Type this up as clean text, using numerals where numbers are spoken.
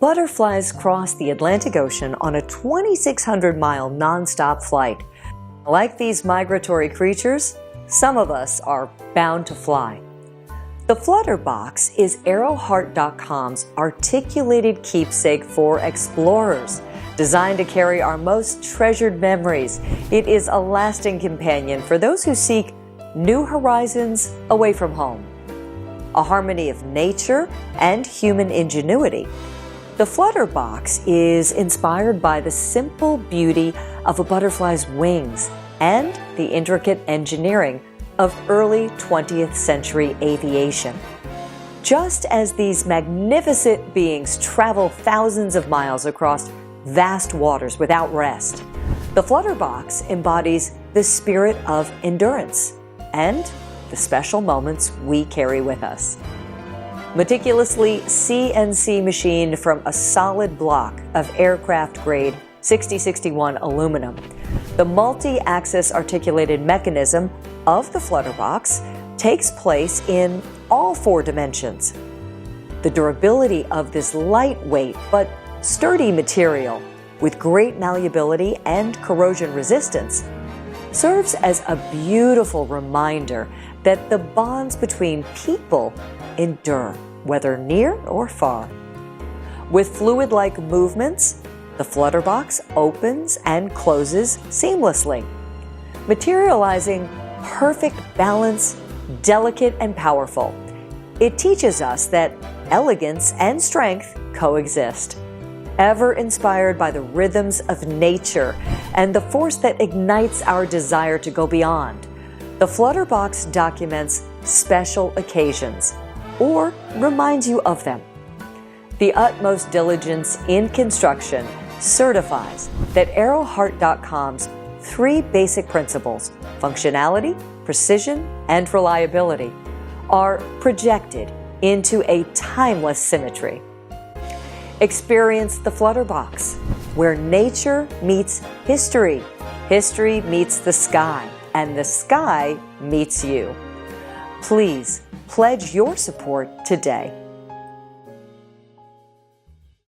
Butterflies cross the Atlantic Ocean on a 2,600-mile nonstop flight. Like these migratory creatures, some of us are bound to fly. The Flutterbox is Arrowheart.com's articulated keepsake for explorers. Designed to carry our most treasured memories, it is a lasting companion for those who seek new horizons away from home. A harmony of nature and human ingenuity, the Flutterbox is inspired by the simple beauty of a butterfly's wings and the intricate engineering of early 20th century aviation. Just as these magnificent beings travel thousands of miles across vast waters without rest, the Flutterbox embodies the spirit of endurance and the special moments we carry with us. Meticulously CNC machined from a solid block of aircraft-grade 6061 aluminum, the multi-axis articulated mechanism of the Flutterbox takes place in all 4 dimensions. The durability of this lightweight but sturdy material with great malleability and corrosion resistance serves as a beautiful reminder that the bonds between people endure, whether near or far. With fluid-like movements, the Flutterbox opens and closes seamlessly, materializing perfect balance, delicate and powerful. It teaches us that elegance and strength coexist. Ever inspired by the rhythms of nature and the force that ignites our desire to go beyond, the Flutterbox documents special occasions or reminds you of them. The utmost diligence in construction certifies that Arrowheart.com's 3 basic principles, functionality, precision, and reliability, are projected into a timeless symmetry. Experience the Flutterbox, where nature meets history, history meets the sky, and the sky meets you. Please pledge your support today.